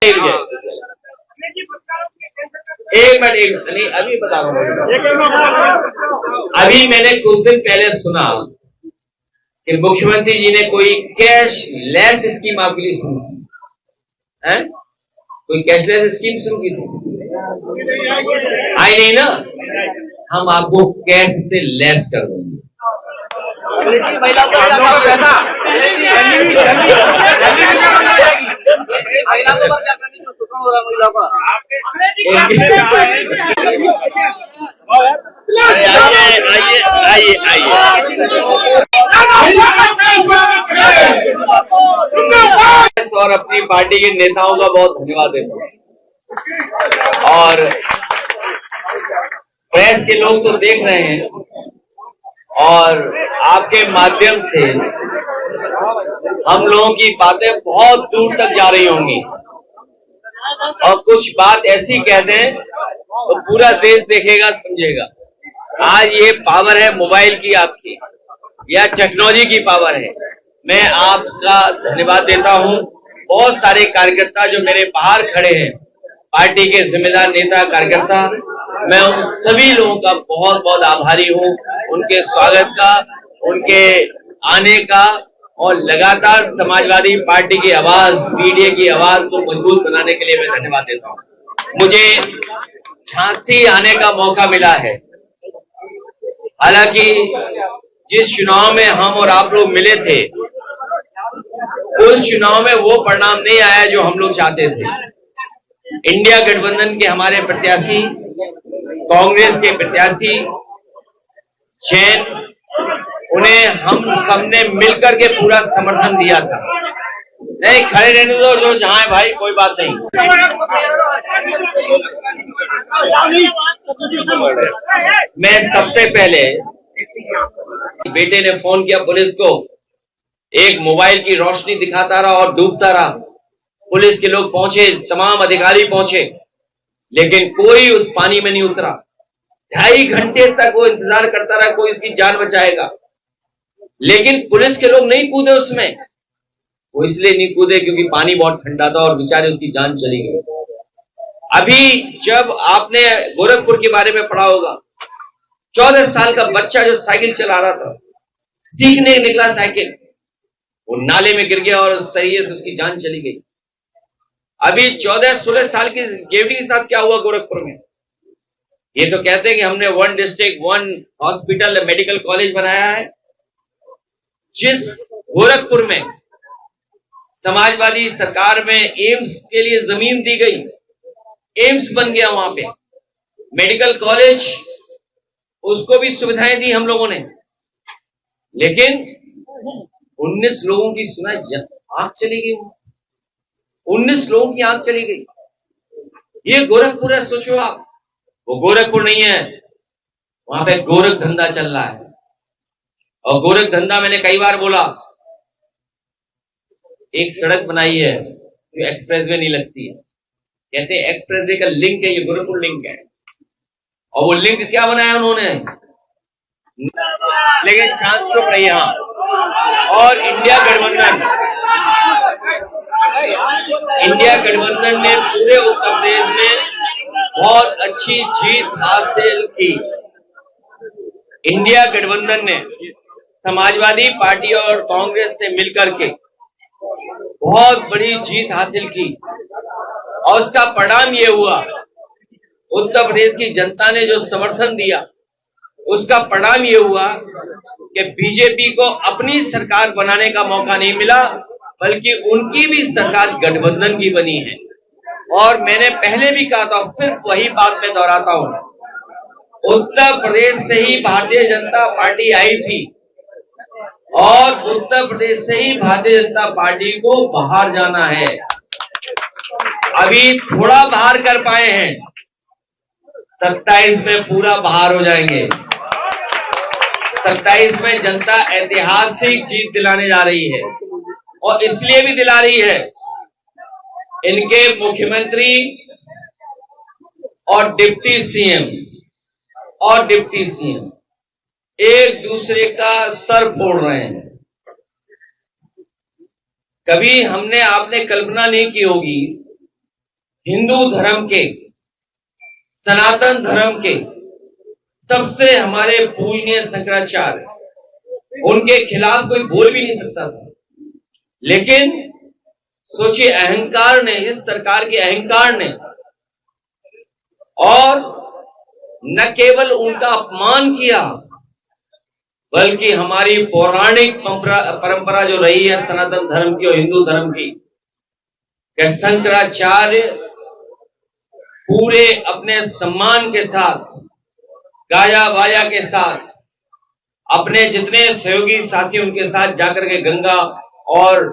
एक मिनट नहीं, अभी बता रहा हूँ। अभी मैंने कुछ दिन पहले सुना कि मुख्यमंत्री जी ने कोई कैश लेस स्कीम आपके लिए शुरू की है। कोई कैशलेस स्कीम शुरू की थी, आई नहीं ना। हम आपको कैश से लेस कर देंगे। आइए और अपनी पार्टी के नेताओं का बहुत धन्यवाद देता हूं। और प्रेस के लोग तो देख रहे हैं और आपके माध्यम से हम लोगों की बातें बहुत दूर तक जा रही होंगी और कुछ बात ऐसी कह दें तो पूरा देश देखेगा, समझेगा। आज ये पावर है मोबाइल की, आपकी या टेक्नोलॉजी की पावर है। मैं आपका धन्यवाद देता हूं। बहुत सारे कार्यकर्ता जो मेरे बाहर खड़े हैं, पार्टी के जिम्मेदार नेता कार्यकर्ता, मैं उन सभी लोगों का बहुत बहुत आभारी हूं। उनके स्वागत का, उनके आने का और लगातार समाजवादी पार्टी की आवाज, मीडिया की आवाज को मजबूत बनाने के लिए मैं धन्यवाद देता हूं। मुझे झांसी आने का मौका मिला है। हालांकि जिस चुनाव में हम और आप लोग मिले थे, उस चुनाव में वो परिणाम नहीं आया जो हम लोग चाहते थे। इंडिया गठबंधन के हमारे प्रत्याशी, कांग्रेस के प्रत्याशी जैन, उन्हें हम सबने मिलकर के पूरा समर्थन दिया था। नहीं, खड़े रहने दो, जो जहां है भाई, कोई बात नहीं। मैं सबसे पहले, बेटे ने फोन किया पुलिस को, एक मोबाइल की रोशनी दिखाता रहा और डूबता रहा। पुलिस के लोग पहुंचे, तमाम अधिकारी पहुंचे, लेकिन कोई उस पानी में नहीं उतरा। 2.5 घंटे तक वो इंतजार करता रहा, कोई उसकी जान बचाएगा, लेकिन पुलिस के लोग नहीं कूदे उसमें। वो इसलिए नहीं कूदे क्योंकि पानी बहुत ठंडा था और बेचारे उसकी जान चली गई। अभी जब आपने गोरखपुर के बारे में पढ़ा होगा, 14 साल का बच्चा जो साइकिल चला रहा था, सीखने निकला साइकिल, वो नाले में गिर गया और उस तरीके से उसकी जान चली गई। अभी 14-16 साल की गेवड़ी के साथ क्या हुआ गोरखपुर में? ये तो कहते हैं कि हमने 1 डिस्ट्रिक्ट 1 हॉस्पिटल मेडिकल कॉलेज बनाया है। जिस गोरखपुर में समाजवादी सरकार में एम्स के लिए जमीन दी गई, एम्स बन गया वहां पे, मेडिकल कॉलेज, उसको भी सुविधाएं दी हम लोगों ने, लेकिन 19 लोगों की सुना आंख चली गई। 19 लोगों की आंख चली गई। ये गोरखपुर है, सोचो आप। वो गोरखपुर नहीं है, वहां पे गोरख धंधा चल रहा है। और गोरख धंधा, मैंने कई बार बोला, एक सड़क बनाई है जो एक्सप्रेसवे नहीं लगती है, कहते हैं एक्सप्रेसवे का लिंक है, ये गोरखपुर लिंक है। और वो लिंक क्या बनाया उन्होंने, लेकिन शांत चुप रही। यहां और इंडिया गठबंधन ने पूरे उत्तर प्रदेश में बहुत अच्छी जीत हासिल की। इंडिया गठबंधन ने समाजवादी पार्टी और कांग्रेस से मिलकर के बहुत बड़ी जीत हासिल की और उसका परिणाम ये हुआ, उत्तर प्रदेश की जनता ने जो समर्थन दिया, उसका परिणाम ये हुआ कि बीजेपी को अपनी सरकार बनाने का मौका नहीं मिला, बल्कि उनकी भी सरकार गठबंधन की बनी है। और मैंने पहले भी कहा था, फिर वही बात मैं दोहराता हूं, उत्तर प्रदेश से ही भारतीय जनता पार्टी आई थी और उत्तर प्रदेश से ही भारतीय जनता पार्टी को बाहर जाना है। अभी थोड़ा बाहर कर पाए हैं, 27 में पूरा बाहर हो जाएंगे। 27 में जनता ऐतिहासिक जीत दिलाने जा रही है और इसलिए भी दिला रही है, इनके मुख्यमंत्री और डिप्टी सीएम एक दूसरे का सर फोड़ रहे हैं। कभी आपने कल्पना नहीं की होगी हिंदू धर्म के, सनातन धर्म के सबसे हमारे पूजनीय शंकराचार्य, उनके खिलाफ कोई बोल भी नहीं सकता था। लेकिन सोचिए, अहंकार ने, इस सरकार के अहंकार ने, और न केवल उनका अपमान किया, बल्कि हमारी पौराणिक परंपरा जो रही है सनातन धर्म की और हिंदू धर्म की, कि शंकराचार्य पूरे अपने सम्मान के साथ, गाया बाजा के साथ, अपने जितने सहयोगी साथी उनके साथ जाकर के गंगा और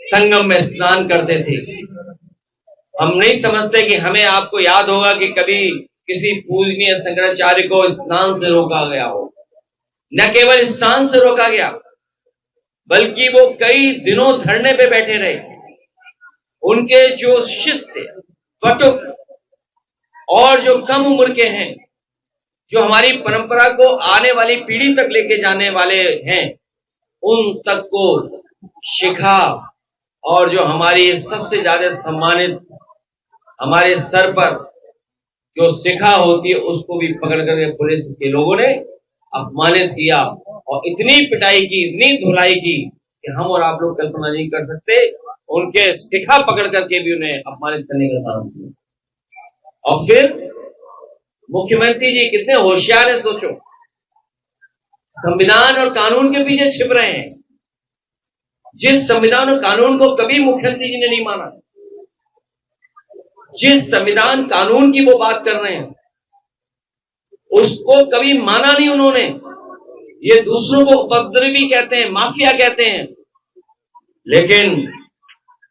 संगम में स्नान करते थे। हम नहीं समझते कि हमें, आपको याद होगा कि कभी किसी पूजनीय शंकराचार्य को स्नान से रोका गया हो। न केवल स्नान से रोका गया, बल्कि वो कई दिनों धरने पे बैठे रहे। उनके जो शिष्य थे, बटुक, और जो कम उम्र के हैं, जो हमारी परंपरा को आने वाली पीढ़ी तक लेके जाने वाले हैं, उन तक को शिखा, और जो हमारी सबसे ज्यादा सम्मानित, हमारे स्तर पर जो शिखा होती है, उसको भी पकड़ करके पुलिस के लोगों ने अपमानित किया और इतनी पिटाई की, इतनी धुलाई की कि हम और आप लोग कल्पना नहीं कर सकते। उनके शिखा पकड़ करके भी उन्हें अपमानित करने का काम किया। और फिर मुख्यमंत्री जी कितने होशियार है, सोचो, संविधान और कानून के पीछे छिप रहे हैं। जिस संविधान और कानून को कभी मुख्यमंत्री जी ने नहीं माना, जिस संविधान कानून की वो बात कर रहे हैं, उसको कभी माना नहीं उन्होंने। ये दूसरों को उपद्रवी कहते हैं, माफिया कहते हैं। लेकिन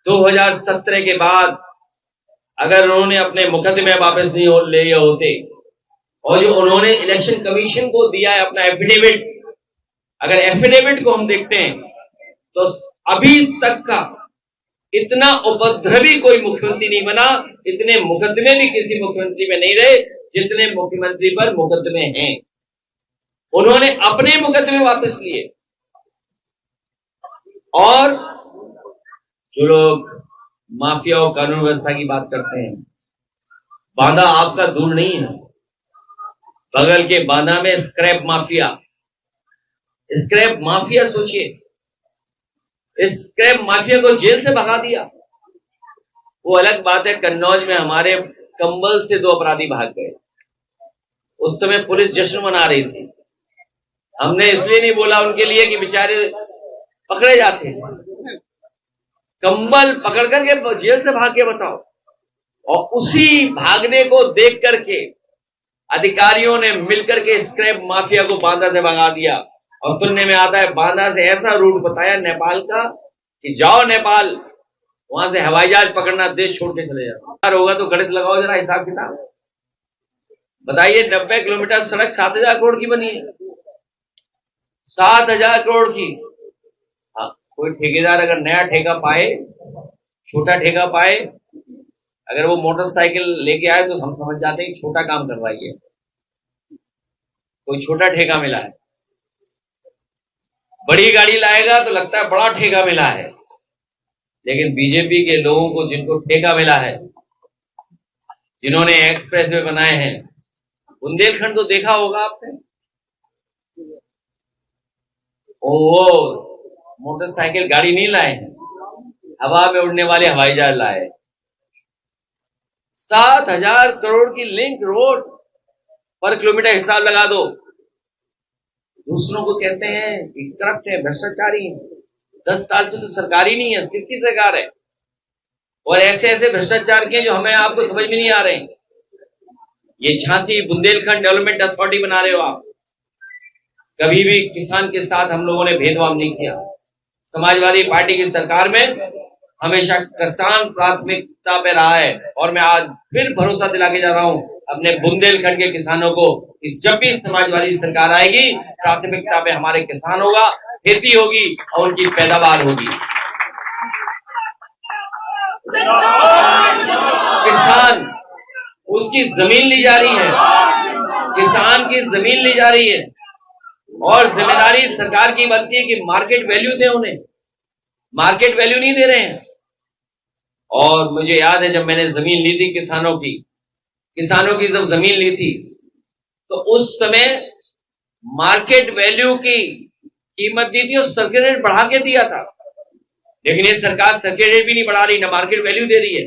2017 के बाद अगर उन्होंने अपने मुकदमे वापस नहीं ले लिए होते, और जो उन्होंने इलेक्शन कमीशन को दिया है अपना एफिडेविट, अगर एफिडेविट को हम देखते हैं तो अभी तक का इतना उपद्रवी कोई मुख्यमंत्री नहीं बना, इतने मुकदमे भी किसी मुख्यमंत्री में नहीं रहे जितने मुख्यमंत्री पर मुकदमे हैं। उन्होंने अपने मुकदमे वापस लिए। और जो लोग माफिया और कानून व्यवस्था की बात करते हैं, बांदा आपका दूर नहीं है। बगल के बांदा में स्क्रैप माफिया, सोचिए, इस स्क्रैप माफिया को जेल से भगा दिया। वो अलग बात है, कन्नौज में हमारे कंबल से 2 अपराधी भाग गए। उस समय पुलिस जश्न मना रही थी। हमने इसलिए नहीं बोला उनके लिए कि बेचारे पकड़े जाते, कंबल पकड़ करके जेल से भाग के बताओ। और उसी भागने को देख करके अधिकारियों ने मिलकर के स्क्रैप माफिया को बांदा से भगा दिया। और सुनने में आता है बांदा से ऐसा रूट बताया नेपाल का कि जाओ नेपाल, वहां से हवाई जहाज पकड़ना, देश छोड़ के चले जाओ। होगा तो गणित लगाओ जरा, हिसाब किताब बताइए। 90 किलोमीटर सड़क 7,000 करोड़ की बनी है, 7,000 करोड़ की। हाँ, कोई ठेकेदार अगर नया ठेका पाए, छोटा ठेका पाए, अगर वो मोटरसाइकिल लेके आए तो हम समझ जाते हैं छोटा काम कर रहा है। कोई छोटा ठेका मिला है। बड़ी गाड़ी लाएगा तो लगता है बड़ा ठेका मिला है। लेकिन बीजेपी के लोगों को जिनको ठेका मिला है, जिन्होंने एक्सप्रेस वे बनाए हैं, बुंदेलखंड तो देखा होगा आपने, वो मोटरसाइकिल गाड़ी नहीं लाए हैं, हवा में उड़ने वाले हवाई जहाज लाए। 7,000 करोड़ की लिंक रोड पर किलोमीटर हिसाब लगा दो। दूसरों को कहते हैं कि करप्ट है, भ्रष्टाचारी है। 10 साल से तो सरकार ही नहीं है, किसकी सरकार है? और ऐसे ऐसे भ्रष्टाचार किए जो हमें आपको समझ में नहीं आ रहे। ये झांसी बुंदेलखंड डेवलपमेंट अथॉरिटी बना रहे हो आप। कभी भी किसान के साथ हम लोगों ने भेदभाव नहीं किया। समाजवादी पार्टी की सरकार में हमेशा किसान प्राथमिकता पे रहा है। और मैं आज फिर भरोसा दिला के जा रहा हूं अपने बुंदेलखंड के किसानों को कि जब भी समाजवादी सरकार आएगी, प्राथमिकता पे हमारे किसान होगा, खेती होगी और उनकी पैदावार होगी। किसान, उसकी जमीन ली जा रही है, किसान की जमीन ली जा रही है। और जिम्मेदारी सरकार की बनती है कि मार्केट वैल्यू दे उन्हें। मार्केट वैल्यू नहीं दे रहे हैं। और मुझे याद है जब मैंने जमीन ली थी किसानों की जब जमीन ली थी तो उस समय मार्केट वैल्यू की कीमत दी थी और सर्किट रेट बढ़ा के दिया था। लेकिन ये सरकार सर्किट रेट भी नहीं बढ़ा रही, ना मार्केट वैल्यू दे रही है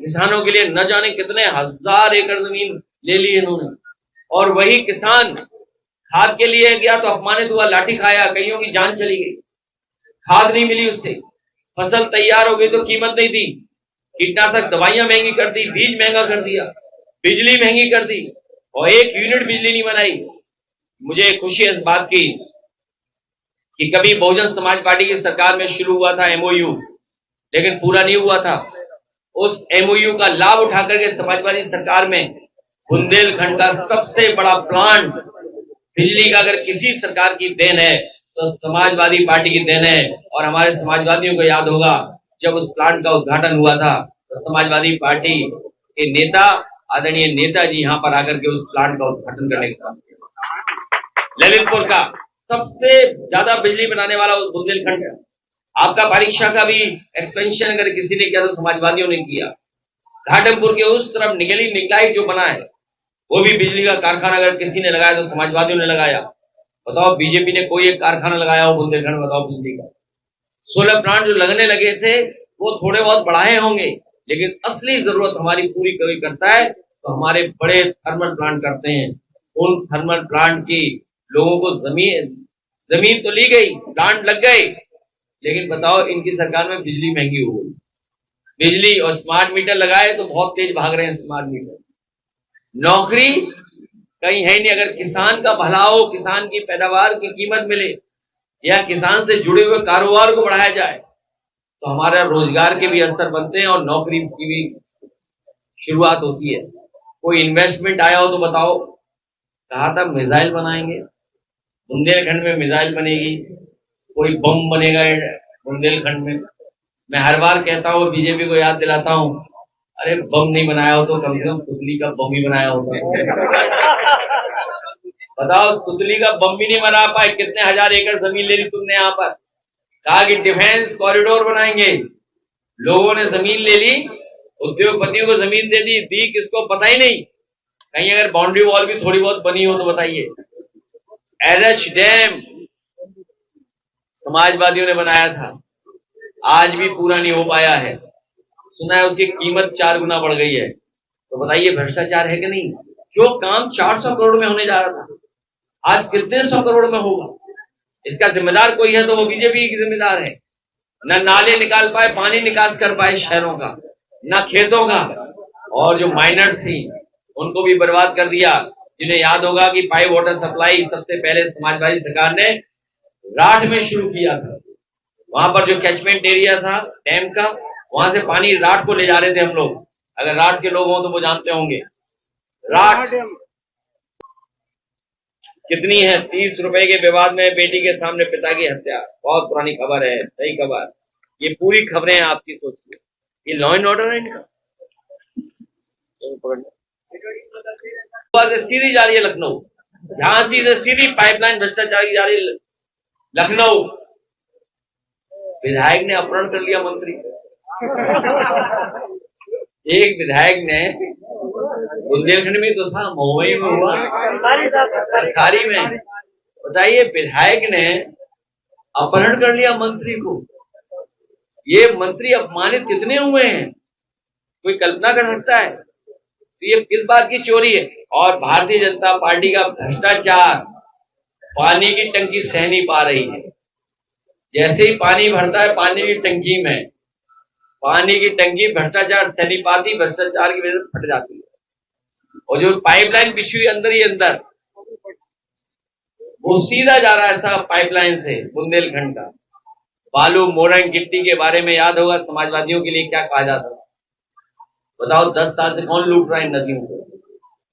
किसानों के लिए। न जाने कितने हजार एकड़ जमीन ले ली इन्होंने, और वही किसान खाद के लिए गया तो अपमानित हुआ, लाठी खाया, कईयों की जान चली गई, खाद नहीं मिली उससे, फसल तैयार हो गई तो कीमत नहीं दी, कीटनाशक दवाइयां महंगी कर दी, बीज महंगा कर दिया, बिजली महंगी कर दी और 1 यूनिट बिजली नहीं बनाई। मुझे खुशी है इस बात की कि कभी बहुजन समाज पार्टी की सरकार में शुरू हुआ था एमओयू, लेकिन पूरा नहीं हुआ था। उस एमओयू का लाभ उठा करके समाजवादी सरकार में बुंदेलखंड का सबसे बड़ा प्लांट बिजली का अगर किसी सरकार की देन है तो समाजवादी पार्टी की देन है। और हमारे समाजवादियों को याद होगा जब उस प्लांट का उद्घाटन हुआ था तो समाजवादी पार्टी के नेता आदरणीय नेताजी यहाँ पर आकर के उस प्लांट का उद्घाटन करने का ललितपुर का सबसे ज्यादा बिजली बनाने वाला उस बुंदेलखंड है। आपका परीक्षा का भी एक्सपेंशन अगर किसी ने किया तो समाजवादियों ने किया। घाटमपुर के उस तरफ निगलाई जो बना है वो भी बिजली का कारखाना अगर किसी ने लगाया तो समाजवादियों ने लगाया। बताओ बीजेपी ने कोई एक कारखाना लगाया हो बुंदेलखंड, बताओ बिजली का। 16 प्लांट जो लगने लगे थे वो थोड़े बहुत बढ़ाए होंगे, लेकिन असली जरूरत हमारी पूरी कोई करता है तो हमारे बड़े थर्मल प्लांट करते हैं। उन थर्मल प्लांट की लोगों को जमीन तो ली गई, प्लांट लग गए, लेकिन बताओ इनकी सरकार में बिजली महंगी हो गई। बिजली और स्मार्ट मीटर लगाए तो बहुत तेज भाग रहे हैं स्मार्ट मीटर। नौकरी कहीं है नहीं। अगर किसान का भला हो, किसान की पैदावार की कीमत मिले या किसान से जुड़े हुए कारोबार को बढ़ाया जाए तो हमारा रोजगार के भी स्तर बनते हैं और नौकरी की भी शुरुआत होती है। कोई इन्वेस्टमेंट आया हो तो बताओ, कहा था मिसाइल बनाएंगे, बुंदेलखंड में मिसाइल बनेगी, कोई बम बनेगा बुंदेलखंड में। मैं हर बार कहता हूँ, बीजेपी को याद दिलाता हूँ, अरे बम नहीं बनाया हो तो कम से कम सुतली का बम ही बनाया होगा। बताओ, सुतली का बम भी नहीं बना पाए। कितने हजार एकड़ जमीन ले ली तुमने यहाँ पर, कहा कि डिफेंस कॉरिडोर बनाएंगे, लोगों ने जमीन ले ली, उद्योगपतियों को जमीन दे दी किसको पता ही नहीं। कहीं अगर बाउंड्री वॉल भी थोड़ी बहुत बनी हो तो बताइए। एरच डैम समाजवादियों ने बनाया था, आज भी पूरा नहीं हो पाया है। सुना है उसकी कीमत 4 गुना बढ़ गई है। तो बताइए भ्रष्टाचार है कि नहीं? जो काम 400 करोड़ में होने जा रहा था आज कितने 100 करोड़ में होगा। इसका जिम्मेदार कोई है तो वो बीजेपी की जिम्मेदार है। न नाले निकाल पाए, पानी निकास कर पाए शहरों का, न खेतों का, और जो माइनर्स थी उनको भी बर्बाद कर दिया। जिन्हें याद होगा कि पाइप वाटर सप्लाई सबसे पहले समाजवादी सरकार ने राठ में शुरू किया था। वहां पर जो कैचमेंट एरिया था डैम का, वहां से पानी राठ को ले जा रहे थे हम लोग। अगर राठ के लोग हों तो वो जानते होंगे राठ कितनी है। 30 रुपए के विवाद में बेटी के सामने पिता की हत्या, बहुत पुरानी खबर है, सही खबर। ये पूरी खबरें हैं, आपकी सोचिए। ये लॉ एंड ऑर्डर है इनका। से सीधी जा रही है लखनऊ, झांसी से सीधी पाइपलाइन भ्रष्टाचार की जा रही है लखनऊ। विधायक ने अपहरण कर लिया मंत्री को। एक विधायक ने बुंदेलखंड में तो था, महुई में हुआ, सरकारी में। बताइए, विधायक ने अपहरण कर लिया मंत्री को। ये मंत्री अपमानित कितने हुए हैं, कोई कल्पना कर सकता है? तो ये किस बात की चोरी है? और भारतीय जनता पार्टी का भ्रष्टाचार पानी की टंकी सह नहीं पा रही है। जैसे ही पानी भरता है पानी की टंकी में, पानी की टंकी भ्रष्टाचार सह नहीं पाती, भ्रष्टाचार की वजह से फट जाती है। और जो पाइपलाइन बिछी हुई अंदर ही अंदर, वो सीधा जा रहा है सब पाइपलाइन से बुंदेलखंड का। बालू, मोरंग, गिट्टी के बारे में याद होगा समाजवादियों के लिए क्या कहा जाता। बताओ, 10 साल से कौन लूट रहा है इन नदियों को?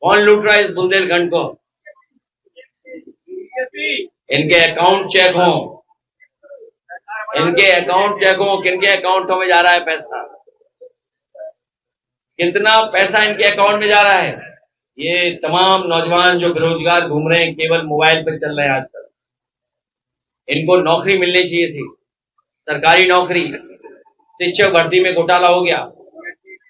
कौन लूट रहा है इस बुंदेलखंड को? इनके अकाउंट चेक हो, इनके अकाउंट चेक हो, किनके अकाउंटों में जा रहा है पैसा, कितना पैसा इनके अकाउंट में जा रहा है। ये तमाम नौजवान जो बेरोजगार घूम रहे हैं, केवल मोबाइल पर चल रहे हैं आजकल। इनको नौकरी मिलनी चाहिए थी, सरकारी नौकरी। शिक्षक भर्ती में घोटाला हो गया।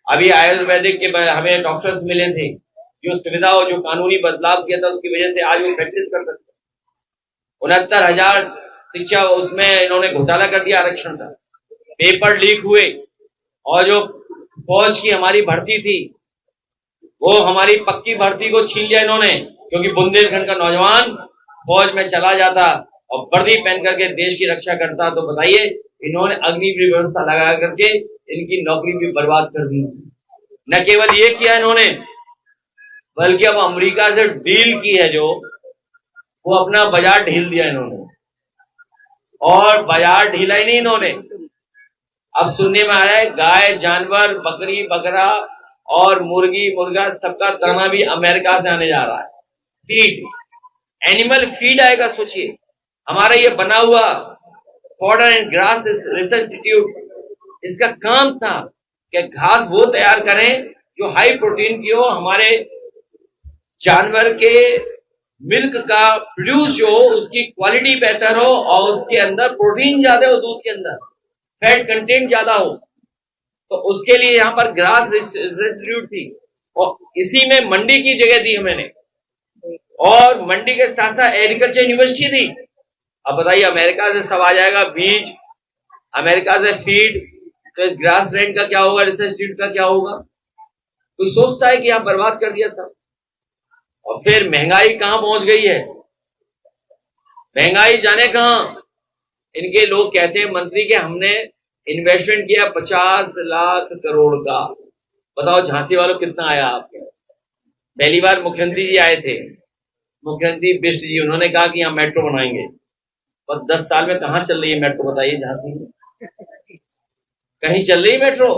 अभी आयुर्वेदिक के हमें डॉक्टर्स मिले थे, जो सुविधा और जो कानूनी बदलाव किया था उसकी वजह से आज वो प्रैक्टिस कर सकते। 69,000 शिक्षा उसमें इन्होंने घोटाला कर दिया आरक्षण का। पेपर लीक हुए और जो फौज की हमारी भर्ती थी वो हमारी पक्की भर्ती को छीन लिया इन्होंने, क्योंकि बुंदेलखंड का नौजवान फौज में चला जाता और वर्दी पहन करके देश की रक्षा करता। तो बताइए, इन्होंने अग्निवीर व्यवस्था लगा करके इनकी नौकरी भी बर्बाद कर दी। न केवल ये किया इन्होंने, बल्कि अब अमेरिका से डील की है जो, वो अपना बाजार ढील दिया इन्होंने। और बाजार ढीला ही नहीं इन्होंने, अब सुनने में आ रहा है गाय, जानवर, बकरी, बकरा और मुर्गी, मुर्गा सबका तड़ना भी अमेरिका से आने जा रहा है। फीड, एनिमल फीड आएगा। सोचिए, हमारा ये बना हुआ fodder and grass research institute, इसका काम था कि घास वो तैयार करें जो हाई प्रोटीन की हो, हमारे जानवर के मिल्क का प्रोड्यूस जो उसकी क्वालिटी बेहतर हो और उसके अंदर प्रोटीन ज्यादा हो, दूध के अंदर फैट कंटेंट ज्यादा हो। तो उसके लिए यहाँ पर ग्रास इंस्टीट्यूट थी और इसी में मंडी की जगह दी मैंने, और मंडी के साथ साथ एग्रीकल्चर यूनिवर्सिटी थी। अब बताइए, अमेरिका से सब आ जाएगा बीज, अमेरिका से फीड, तो इस ग्रास लैंड का क्या होगा, रिसर्च इंस्टीट्यूट का क्या होगा? कोई सोचता है कि यहाँ बर्बाद कर दिया था। और फिर महंगाई कहां पहुंच गई है, महंगाई जाने कहां। इनके लोग कहते हैं मंत्री के हमने इन्वेस्टमेंट किया 50 लाख करोड़ का। बताओ झांसी वालों कितना आया आपके? पहली बार मुख्यमंत्री जी आए थे, मुख्यमंत्री बिष्ट जी, उन्होंने कहा कि यहाँ मेट्रो बनाएंगे, और 10 साल में कहां चल रही है मेट्रो? बताइए झांसी में कहीं चल रही मेट्रो?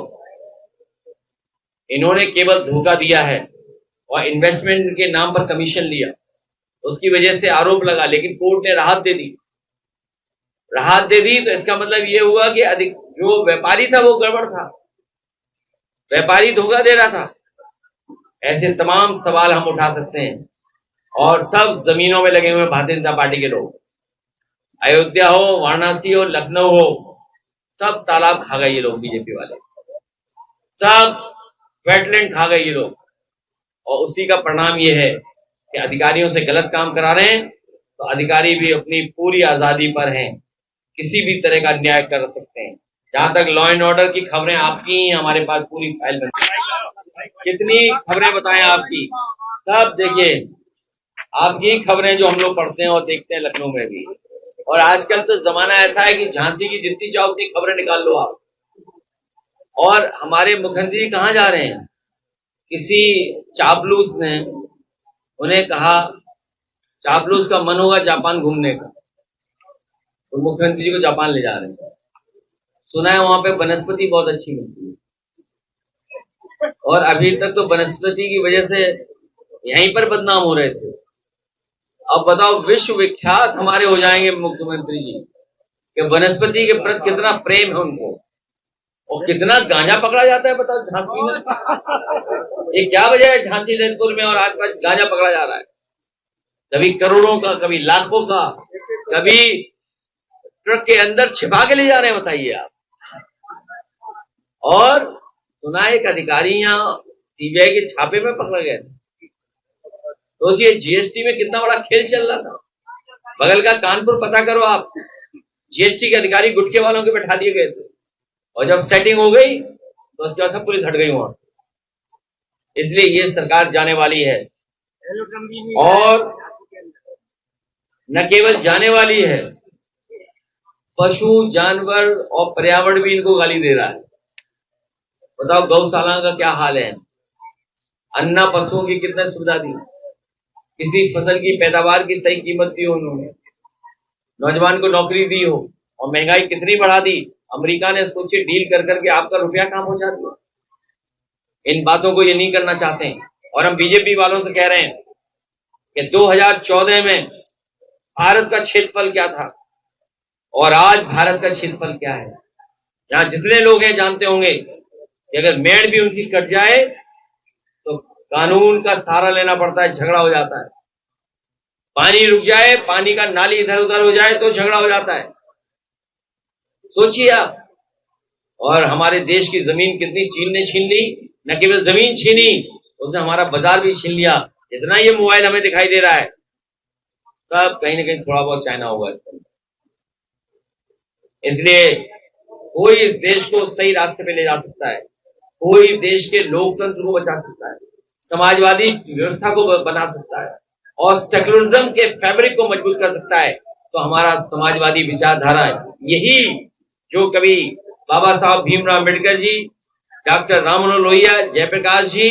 इन्होंने केवल धोखा दिया है और इन्वेस्टमेंट के नाम पर कमीशन लिया, उसकी वजह से आरोप लगा, लेकिन कोर्ट ने राहत दे दी। राहत दे दी तो इसका मतलब यह हुआ कि अधिक जो व्यापारी था वो गड़बड़ था, व्यापारी धोखा दे रहा था। ऐसे तमाम सवाल हम उठा सकते हैं, और सब जमीनों में लगे हुए भारतीय जनता पार्टी के लोग। अयोध्या हो, वाराणसी हो, लखनऊ हो, सब तालाब खा गए ये लोग, बीजेपी वाले सब वेटलैंड खा गए ये लोग। और उसी का परिणाम ये है कि अधिकारियों से गलत काम करा रहे हैं, तो अधिकारी भी अपनी पूरी आजादी पर हैं, किसी भी तरह का अन्याय कर सकते हैं। जहां तक लॉ एंड ऑर्डर की खबरें आपकी, हमारे पास पूरी फाइल बनती है। कितनी खबरें बताएं आपकी, सब देखिए आपकी खबरें जो हम लोग पढ़ते हैं और देखते हैं लखनऊ में भी। और आजकल तो जमाना ऐसा है कि झांसी की जितनी चाहो उतनी खबरें निकाल लो आप। और हमारे मुख्यमंत्री कहाँ जा रहे हैं? किसी चापलूस ने उन्हें कहा, चापलूस का मन होगा जापान घूमने का, तो मुख्यमंत्री जी को जापान ले जा रहे हैं। सुना है वहां पे वनस्पति बहुत अच्छी मिलती है, और अभी तक तो वनस्पति की वजह से यहीं पर बदनाम हो रहे थे। अब बताओ, विश्व विख्यात हमारे हो जाएंगे मुख्यमंत्री जी कि वनस्पति के प्रति कितना प्रेम है उनको, और कितना गांजा पकड़ा जाता है। बताओ झांसी में ये क्या वजह है, झांसी जैनपुर में और आसपास गांजा पकड़ा जा रहा है, कभी करोड़ों का, कभी लाखों का, कभी ट्रक के अंदर छिपा के ले जा रहे हैं। बताइए आप। और सुना एक अधिकारी यहाँ सीबीआई के छापे में पकड़ गए थे। सोचिए, जीएसटी में कितना बड़ा खेल चल रहा था। बगल का कानपुर पता करो आप, जीएसटी के अधिकारी गुटखे वालों के बैठा दिए गए थे, और जब सेटिंग हो गई तो उसके बाद सब पुलिस हट गई वहां। इसलिए ये सरकार जाने वाली है, और न केवल जाने वाली है, पशु, जानवर और पर्यावरण भी इनको गाली दे रहा है। बताओ गौशाला का क्या हाल है, अन्ना पशुओं की कितनी सुविधा दी, किसी फसल की पैदावार की सही कीमत दी हो उन्होंने, नौजवान को नौकरी दी हो, और महंगाई कितनी बढ़ा दी। अमेरिका ने सोचे डील कर करके आपका रुपया कहां पहुंचा दिया। इन बातों को ये नहीं करना चाहते हैं, और हम बीजेपी वालों से कह रहे हैं कि 2014 में भारत का क्षेत्रफल क्या था और आज भारत का क्षेत्रफल क्या है। यहाँ जितने लोग हैं जानते होंगे कि अगर मेड़ भी उनकी कट जाए तो कानून का सहारा लेना पड़ता है, झगड़ा हो जाता है। पानी रुक जाए, पानी का नाली इधर उधर हो जाए तो झगड़ा हो जाता है। सोचिए आप। और हमारे देश की जमीन कितनी चीन ने छीन ली, न केवल जमीन छीनी, उसने हमारा बाजार भी छीन लिया। जितना ये मोबाइल हमें दिखाई दे रहा है, सब कहीं ना कहीं थोड़ा बहुत चाइना हुआ है। इसलिए कोई इस देश को सही रास्ते पे ले जा सकता है, कोई देश के लोकतंत्र को बचा सकता है, समाजवादी व्यवस्था को बना सकता है और सेक्युलरिज्म के फैब्रिक को मजबूत कर सकता है, तो हमारा समाजवादी विचारधारा है। यही जो कभी बाबा साहब भीमराव अम्बेडकर जी, डॉक्टर राम मनोहर लोहिया, जयप्रकाश जी